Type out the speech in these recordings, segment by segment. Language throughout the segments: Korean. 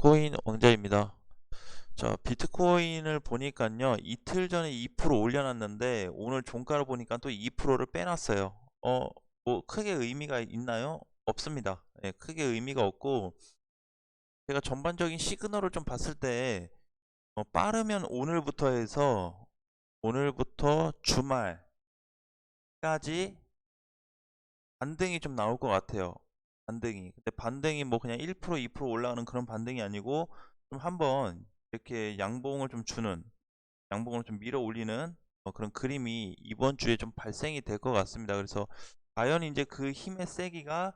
비트코인 왕자입니다. 자, 비트코인을 보니까요, 이틀 전에 2% 올려놨는데, 오늘 종가를 보니까 또 2%를 빼놨어요. 뭐, 크게 의미가 있나요? 없습니다. 예, 크게 의미가 없고, 제가 전반적인 시그널을 좀 봤을 때, 빠르면 오늘부터 해서, 오늘부터 주말까지 반등이 좀 나올 것 같아요. 반등이. 근데 반등이 뭐 그냥 1%, 2% 올라가는 그런 반등이 아니고, 좀 한번 이렇게 양봉을 좀 밀어 올리는 그런 그림이 이번 주에 좀 발생이 될 것 같습니다. 그래서 과연 이제 그 힘의 세기가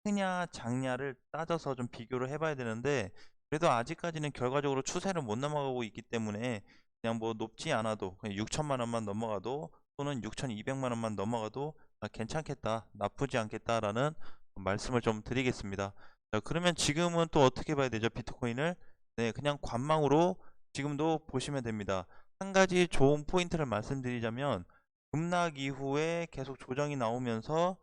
크냐 작냐를 따져서 좀 비교를 해봐야 되는데, 그래도 아직까지는 결과적으로 추세를 못 넘어가고 있기 때문에 그냥 뭐 높지 않아도 그냥 6천만 원만 넘어가도 또는 6,200만 원만 넘어가도 괜찮겠다, 나쁘지 않겠다라는 말씀을 좀 드리겠습니다. 자, 그러면 지금은 또 어떻게 봐야 되죠? 비트코인을 네, 그냥 관망으로 지금도 보시면 됩니다. 한 가지 좋은 포인트를 말씀드리자면, 급락 이후에 계속 조정이 나오면서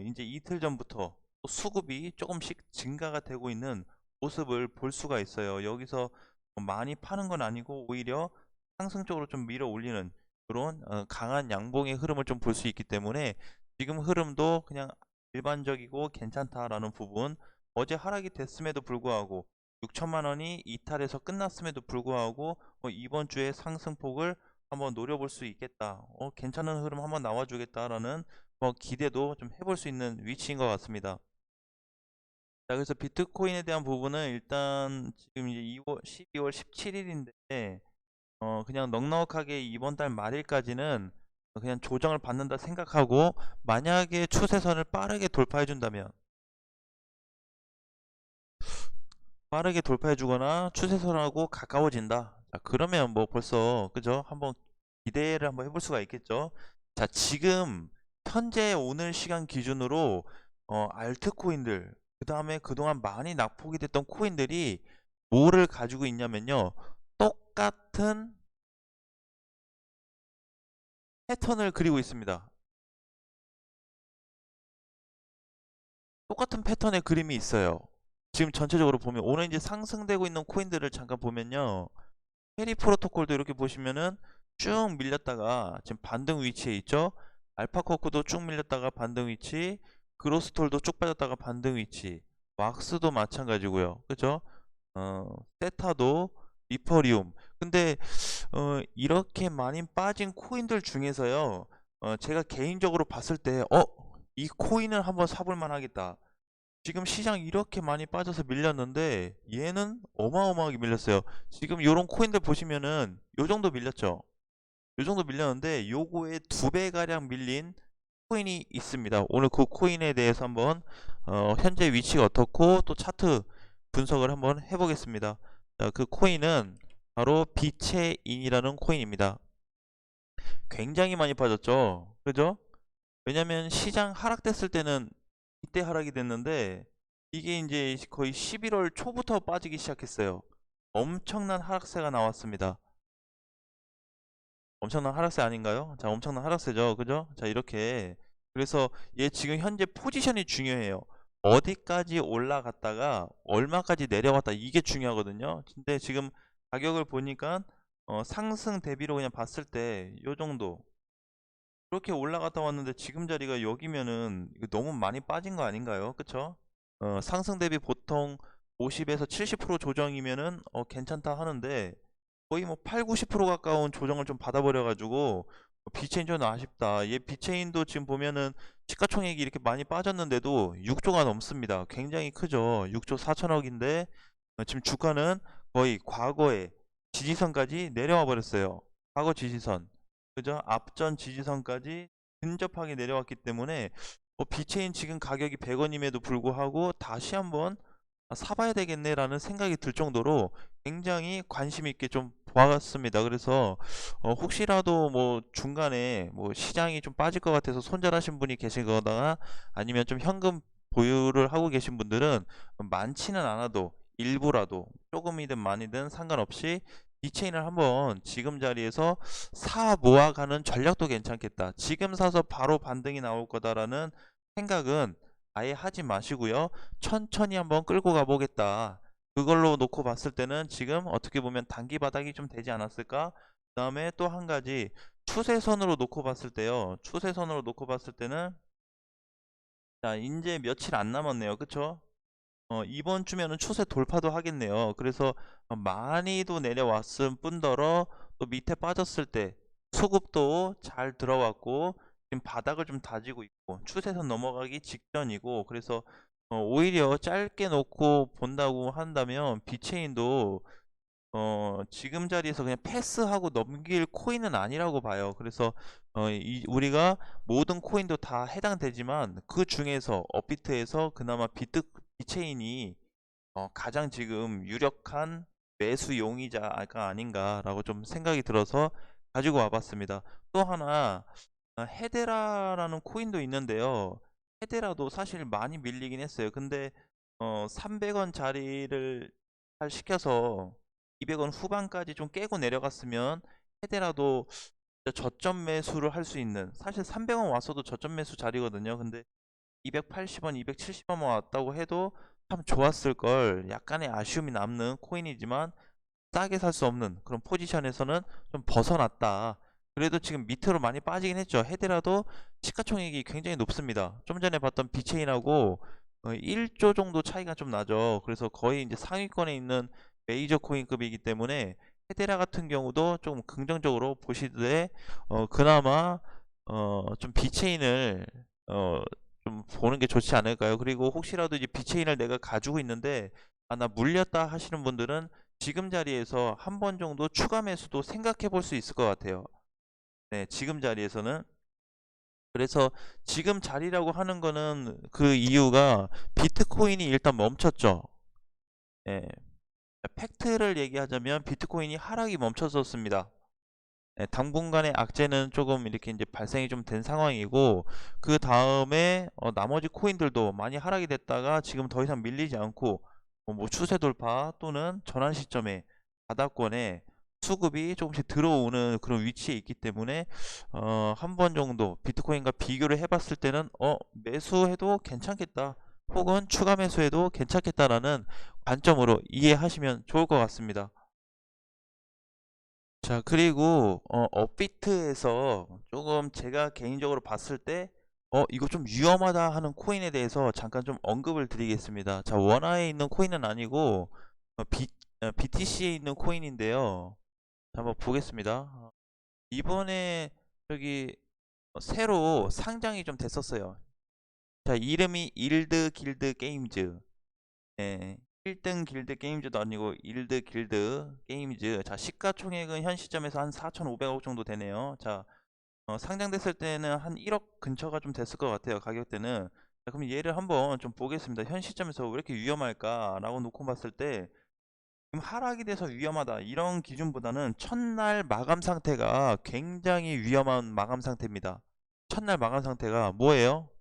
이제 이틀 전부터 또 수급이 조금씩 증가가 되고 있는 모습을 볼 수가 있어요. 여기서 많이 파는 건 아니고 오히려 상승적으로 좀 밀어 올리는 그런 강한 양봉의 흐름을 좀 볼 수 있기 때문에, 지금 흐름도 그냥 일반적이고 괜찮다라는 부분. 어제 하락이 됐음에도 불구하고 6천만 원이 이탈해서 끝났음에도 불구하고 이번 주에 상승폭을 한번 노려볼 수 있겠다, 괜찮은 흐름 한번 나와주겠다라는 기대도 좀 해볼 수 있는 위치인 것 같습니다. 자, 그래서 비트코인에 대한 부분은 일단 지금 이제 12월 17일인데 그냥 넉넉하게 이번 달 말일까지는 그냥 조정을 받는다 생각하고, 만약에 추세선을 빠르게 돌파해 주거나 추세선하고 가까워진다. 자, 그러면 뭐 벌써 그죠? 한번 기대를 한번 해볼 수가 있겠죠. 자, 지금 현재 오늘 시간 기준으로 알트코인들, 그 다음에 그동안 많이 낙폭이 됐던 코인들이 뭐를 가지고 있냐면요, 똑같은 패턴을 그리고 있습니다. 똑같은 패턴의 그림이 있어요. 지금 전체적으로 보면 오늘 이제 상승되고 있는 코인들을 잠깐 보면요, 페리 프로토콜도 이렇게 보시면은 쭉 밀렸다가 지금 반등 위치에 있죠. 알파코크도 쭉 밀렸다가 반등 위치, 그로스톨도 쭉 빠졌다가 반등 위치, 왁스도 마찬가지고요. 그죠? 세타도, 리퍼리움. 근데 이렇게 많이 빠진 코인들 중에서요, 제가 개인적으로 봤을 때 이 코인을 한번 사볼 만하겠다. 지금 시장 이렇게 많이 빠져서 밀렸는데 얘는 어마어마하게 밀렸어요. 지금 요런 코인들 보시면은 요 정도 밀렸죠. 요 정도 밀렸는데 요거의 2배 가량 밀린 코인이 있습니다. 오늘 그 코인에 대해서 한번 현재 위치가 어떻고 또 차트 분석을 한번 해보겠습니다. 자, 그 코인은 바로 비체인이라는 코인입니다. 굉장히 많이 빠졌죠. 그죠? 왜냐면 시장 하락됐을 때는 이때 하락이 됐는데, 이게 이제 거의 11월 초부터 빠지기 시작했어요. 엄청난 하락세가 나왔습니다. 엄청난 하락세 아닌가요? 자, 엄청난 하락세죠. 그죠? 자, 이렇게. 그래서 얘 지금 현재 포지션이 중요해요. 어디까지 올라갔다가 얼마까지 내려갔다, 이게 중요하거든요. 근데 지금 가격을 보니까 상승 대비로 그냥 봤을 때 요 정도 그렇게 올라갔다 왔는데, 지금 자리가 여기면은 이거 너무 많이 빠진 거 아닌가요? 그쵸? 상승 대비 보통 50에서 70% 조정이면은 괜찮다 하는데, 거의 뭐 8, 90% 가까운 조정을 좀 받아버려 가지고 비체인 좀 아쉽다. 얘 비체인도 지금 보면은 시가총액이 이렇게 많이 빠졌는데도 6조가 넘습니다. 굉장히 크죠. 6조 4천억인데 지금 주가는 거의 과거의 지지선까지 내려와 버렸어요. 과거 지지선, 그죠? 앞전 지지선까지 근접하게 내려왔기 때문에 비체인 지금 가격이 100원임에도 불구하고 다시 한번 사봐야 되겠네라는 생각이 들 정도로 굉장히 관심 있게 좀 보았습니다. 그래서 혹시라도 뭐 중간에 뭐 시장이 좀 빠질 것 같아서 손절하신 분이 계시거나 아니면 좀 현금 보유를 하고 계신 분들은, 많지는 않아도 일부라도 조금이든 많이든 상관없이 이체인을 한번 지금 자리에서 사 모아가는 전략도 괜찮겠다. 지금 사서 바로 반등이 나올 거다라는 생각은 아예 하지 마시고요. 천천히 한번 끌고 가보겠다. 그걸로 놓고 봤을 때는 지금 어떻게 보면 단기 바닥이 좀 되지 않았을까? 그 다음에 또 한 가지 추세선으로 놓고 봤을 때요. 추세선으로 놓고 봤을 때는 자, 이제 며칠 안 남았네요. 그쵸? 이번 주면은 추세 돌파도 하겠네요. 그래서 많이도 내려왔을 뿐더러 또 밑에 빠졌을 때 수급도 잘 들어왔고 지금 바닥을 좀 다지고 있고 추세선 넘어가기 직전이고 그래서 오히려 짧게 놓고 본다고 한다면 비체인도 지금 자리에서 그냥 패스하고 넘길 코인은 아니라고 봐요. 그래서 우리가 모든 코인도 다 해당되지만 그 중에서 업비트에서 그나마 비체인이 가장 지금 유력한 매수 용의자가 아닌가라고 좀 생각이 들어서 가지고 와봤습니다. 또 하나 헤데라라는 코인도 있는데요. 헤데라도 사실 많이 밀리긴 했어요. 근데 300원 자리를 잘 시켜서 200원 후반까지 좀 깨고 내려갔으면 헤데라도 저점 매수를 할 수 있는, 사실 300원 왔어도 저점 매수 자리거든요. 근데 280원, 270원 왔다고 해도 참 좋았을 걸. 약간의 아쉬움이 남는 코인이지만 싸게 살 수 없는 그런 포지션에서는 좀 벗어났다. 그래도 지금 밑으로 많이 빠지긴 했죠. 헤드라도 시가총액이 굉장히 높습니다. 좀 전에 봤던 비체인하고 1조 정도 차이가 좀 나죠. 그래서 거의 이제 상위권에 있는 메이저 코인급이기 때문에 헤데라 같은 경우도 좀 긍정적으로 보시되 그나마 좀 비체인을 좀 보는 게 좋지 않을까요? 그리고 혹시라도 이제 비체인을 내가 가지고 있는데 나 물렸다 하시는 분들은 지금 자리에서 한 번 정도 추가 매수도 생각해 볼 수 있을 것 같아요. 네, 지금 자리에서는. 그래서 지금 자리라고 하는 거는 그 이유가 비트코인이 일단 멈췄죠. 예. 팩트를 얘기하자면 비트코인이 하락이 멈춰졌습니다. 예, 당분간의 악재는 조금 이렇게 이제 발생이 좀 된 상황이고 그 다음에 나머지 코인들도 많이 하락이 됐다가 지금 더 이상 밀리지 않고 뭐 추세 돌파 또는 전환 시점에 바닥권에 수급이 조금씩 들어오는 그런 위치에 있기 때문에 한 번 정도 비트코인과 비교를 해봤을 때는 매수해도 괜찮겠다 혹은 추가 매수해도 괜찮겠다라는 관점으로 이해하시면 좋을 것 같습니다. 자, 그리고 업비트에서 조금 제가 개인적으로 봤을 때 이거 좀 위험하다 하는 코인에 대해서 잠깐 좀 언급을 드리겠습니다. 자, 원화에 있는 코인은 아니고 BTC에 있는 코인인데요. 자, 한번 보겠습니다. 이번에 여기 새로 상장이 좀 됐었어요. 자, 이름이 일드 길드 게임즈. 예, 1등 길드 게임즈도 아니고 일드 길드 게임즈. 자, 시가총액은 현 시점에서 한 4,500억 정도 되네요. 자, 상장됐을 때는 한 1억 근처가 좀 됐을 것 같아요. 가격대는. 자, 그럼 얘를 한번 좀 보겠습니다. 현 시점에서 왜 이렇게 위험할까라고 놓고 봤을 때 지금 하락이 돼서 위험하다 이런 기준보다는 첫날 마감 상태가 굉장히 위험한 마감 상태입니다. 첫날 마감 상태가 뭐예요?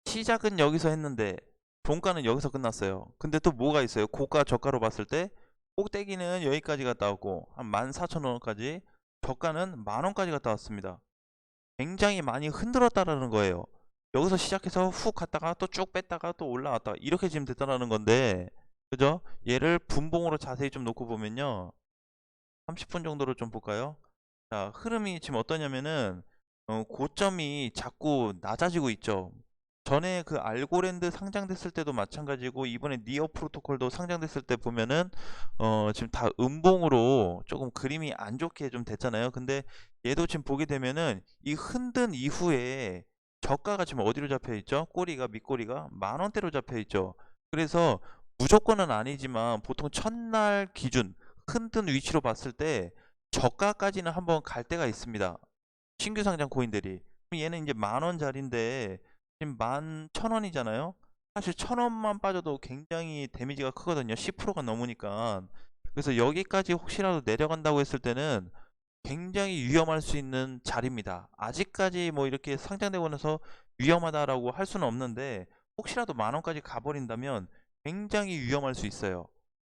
시작은 여기서 했는데 종가는 여기서 끝났어요. 근데 또 뭐가 있어요? 고가 저가로 봤을 때 꼭대기는 여기까지 갔다 왔고 한 14,000원까지, 저가는 만원까지 갔다 왔습니다. 굉장히 많이 흔들었다라는 거예요. 여기서 시작해서 훅 갔다가 또 쭉 뺐다가 또 올라왔다 이렇게 지금 됐다라는 건데, 그죠? 얘를 분봉으로 자세히 좀 놓고 보면요, 30분 정도를 좀 볼까요? 자, 흐름이 지금 어떠냐면은 고점이 자꾸 낮아지고 있죠. 전에 그 알고랜드 상장됐을 때도 마찬가지고 이번에 니어 프로토콜도 상장됐을 때 보면은 지금 다 음봉으로 조금 그림이 안 좋게 좀 됐잖아요. 근데 얘도 지금 보게 되면은 이 흔든 이후에 저가가 지금 어디로 잡혀 있죠? 꼬리가, 밑꼬리가 만원대로 잡혀 있죠. 그래서 무조건은 아니지만 보통 첫날 기준 흔든 위치로 봤을 때 저가까지는 한번 갈 때가 있습니다. 신규 상장 코인들이. 그럼 얘는 이제 만원짜리인데 지금 11,000원이잖아요. 사실 1,000원만 빠져도 굉장히 데미지가 크거든요. 10%가 넘으니까. 그래서 여기까지 혹시라도 내려간다고 했을 때는 굉장히 위험할 수 있는 자리입니다. 아직까지 뭐 이렇게 상장되고 나서 위험하다라고 할 수는 없는데 혹시라도 만원까지 가버린다면 굉장히 위험할 수 있어요.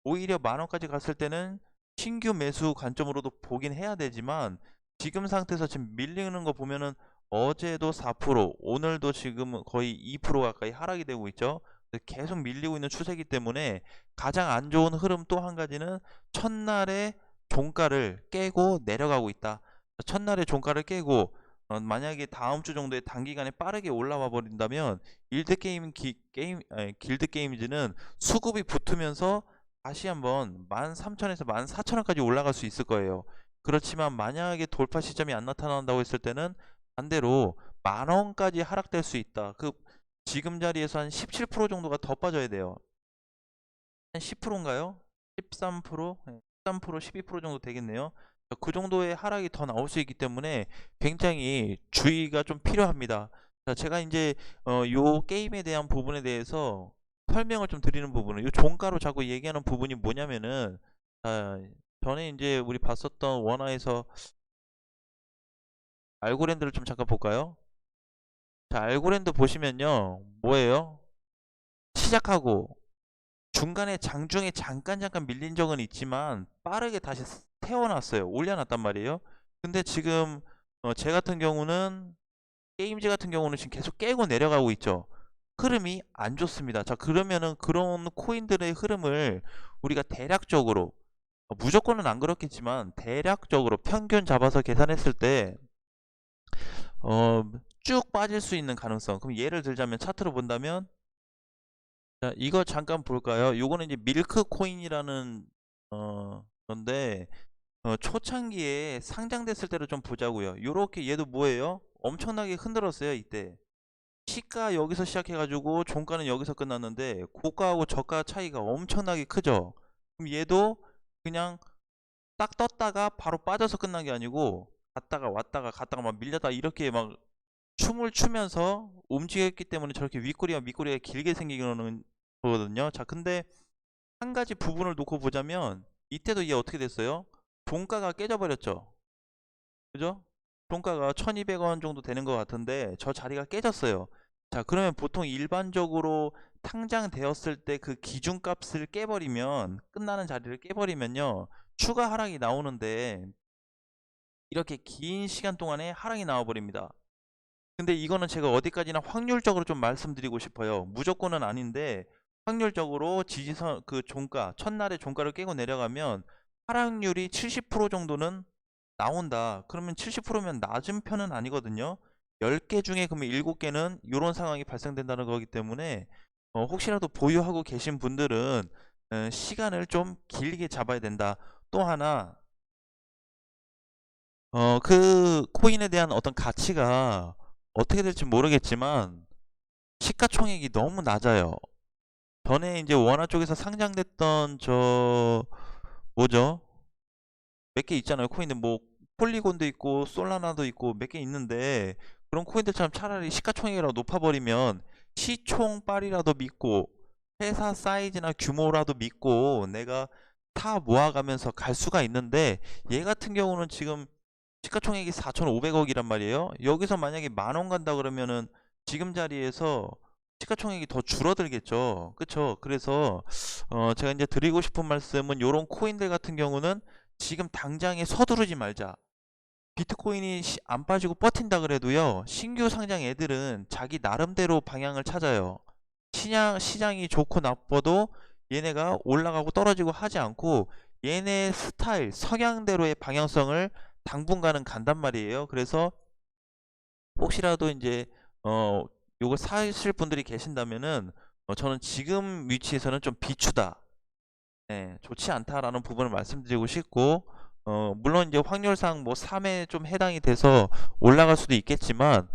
오히려 만원까지 갔을 때는 신규 매수 관점으로도 보긴 해야 되지만 지금 상태에서 지금 밀리는 거 보면은 어제도 4%, 오늘도 지금 거의 2% 가까이 하락이 되고 있죠. 계속 밀리고 있는 추세이기 때문에 가장 안 좋은 흐름 또 한 가지는 첫날에 종가를 깨고 내려가고 있다. 첫날에 종가를 깨고 만약에 다음 주 정도에 단기간에 빠르게 올라와 버린다면 길드 게임즈는 수급이 붙으면서 다시 한번 13,000에서 14,000원까지 올라갈 수 있을 거예요. 그렇지만 만약에 돌파 시점이 안 나타난다고 했을 때는 반대로 10,000원까지 하락될 수 있다. 그 지금 자리에서 한 17% 정도가 더 빠져야 돼요. 한 10%인가요? 13%? 13%, 12% 정도 되겠네요. 그 정도의 하락이 더 나올 수 있기 때문에 굉장히 주의가 좀 필요합니다. 자, 제가 이제 요 게임에 대한 부분에 대해서 설명을 좀 드리는 부분은 요 종가로 자꾸 얘기하는 부분이 뭐냐면은 전에 이제 우리 봤었던 원화에서 알고랜드를 좀 잠깐 볼까요? 자, 알고랜드 보시면요. 뭐예요? 시작하고 중간에 장중에 잠깐 밀린 적은 있지만 빠르게 다시 태워놨어요. 올려놨단 말이에요. 근데 지금 제 같은 경우는 게임즈 같은 경우는 지금 계속 깨고 내려가고 있죠. 흐름이 안 좋습니다. 자, 그러면은 그런 코인들의 흐름을 우리가 대략적으로 무조건은 안 그렇겠지만 대략적으로 평균 잡아서 계산했을 때 쭉 빠질 수 있는 가능성. 그럼 예를 들자면 차트로 본다면 자, 이거 잠깐 볼까요? 요거는 이제 밀크 코인이라는 건데 초창기에 상장됐을 때를 좀 보자고요. 요렇게 얘도 뭐예요? 엄청나게 흔들었어요, 이때. 시가 여기서 시작해가지고 종가는 여기서 끝났는데 고가하고 저가 차이가 엄청나게 크죠. 그럼 얘도 그냥 딱 떴다가 바로 빠져서 끝난 게 아니고 갔다가 왔다가 갔다가 막 밀렸다 이렇게 막 춤을 추면서 움직였기 때문에 저렇게 윗꼬리가 밑꼬리가 길게 생기는 거거든요. 자, 근데 한 가지 부분을 놓고 보자면 이때도 얘 어떻게 됐어요? 종가가 깨져버렸죠. 그죠? 종가가 1200원 정도 되는 것 같은데 저 자리가 깨졌어요. 자, 그러면 보통 일반적으로 상장되었을 때 그 기준값을 깨버리면 끝나는 자리를 깨버리면요 추가 하락이 나오는데 이렇게 긴 시간 동안에 하락이 나와버립니다. 근데 이거는 제가 어디까지나 확률적으로 좀 말씀드리고 싶어요. 무조건은 아닌데 확률적으로 지지선 그 종가 첫날에 종가를 깨고 내려가면 하락률이 70% 정도는 나온다. 그러면 70%면 낮은 편은 아니거든요. 10개 중에 그러면 7개는 이런 상황이 발생된다는 거기 때문에 혹시라도 보유하고 계신 분들은 시간을 좀 길게 잡아야 된다. 또 하나 그 코인에 대한 어떤 가치가 어떻게 될지 모르겠지만 시가총액이 너무 낮아요. 전에 이제 원화 쪽에서 상장됐던 저 뭐죠? 몇 개 있잖아요. 코인들 뭐 폴리곤도 있고 솔라나도 있고 몇 개 있는데 그런 코인들처럼 차라리 시가총액이라도 높아버리면 시총빨이라도 믿고 회사 사이즈나 규모라도 믿고 내가 타 모아가면서 갈 수가 있는데 얘 같은 경우는 지금 시가총액이 4,500억이란 말이에요. 여기서 만약에 10,000원 간다 그러면은 지금 자리에서 시가총액이 더 줄어들겠죠. 그쵸? 그래서 제가 이제 드리고 싶은 말씀은 요런 코인들 같은 경우는 지금 당장에 서두르지 말자. 비트코인이 안 빠지고 버틴다 그래도요. 신규 상장 애들은 자기 나름대로 방향을 찾아요. 시장이 좋고 나빠도 얘네가 올라가고 떨어지고 하지 않고 얘네 스타일, 성향대로의 방향성을 당분간은 간단 말이에요. 그래서 혹시라도 이제 요걸 사실 분들이 계신다면은 저는 지금 위치에서는 좀 비추다. 네, 좋지 않다라는 부분을 말씀드리고 싶고 물론 이제 확률상 뭐 3에 좀 해당이 돼서 올라갈 수도 있겠지만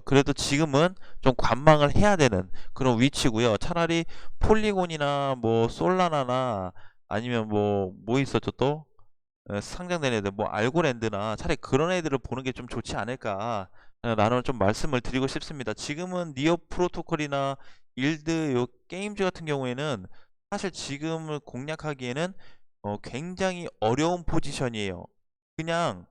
그래도 지금은 좀 관망을 해야 되는 그런 위치고요. 차라리 폴리곤이나 뭐 솔라나나 아니면 뭐 있었죠 또 상장된 애들 뭐 알고랜드나 차라리 그런 애들을 보는 게 좀 좋지 않을까 라는 좀 말씀을 드리고 싶습니다. 지금은 니어 프로토콜이나 일드 요 게임즈 같은 경우에는 사실 지금을 공략하기에는 굉장히 어려운 포지션이에요. 그냥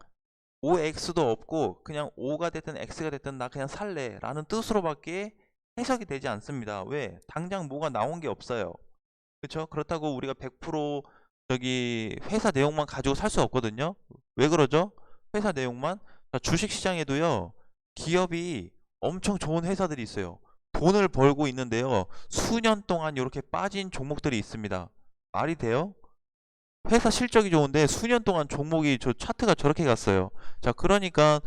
OX도 없고 그냥 O가 됐든 X가 됐든 나 그냥 살래 라는 뜻으로밖에 해석이 되지 않습니다. 왜? 당장 뭐가 나온 게 없어요. 그렇죠? 그렇다고 우리가 100% 저기 회사 내용만 가지고 살 수 없거든요. 왜 그러죠? 회사 내용만? 주식 시장에도요. 기업이 엄청 좋은 회사들이 있어요. 돈을 벌고 있는데요. 수년 동안 이렇게 빠진 종목들이 있습니다. 말이 돼요? 회사 실적이 좋은데 수년 동안 종목이 저 차트가 저렇게 갔어요. 자, 그러니까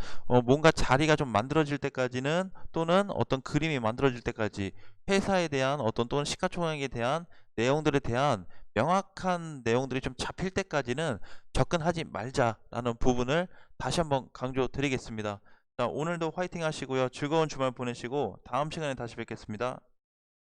뭔가 자리가 좀 만들어질 때까지는, 또는 어떤 그림이 만들어질 때까지 회사에 대한 어떤, 또는 시가총액에 대한 내용들에 대한 명확한 내용들이 좀 잡힐 때까지는 접근하지 말자라는 부분을 다시 한번 강조 드리겠습니다. 자, 오늘도 화이팅 하시고요. 즐거운 주말 보내시고 다음 시간에 다시 뵙겠습니다.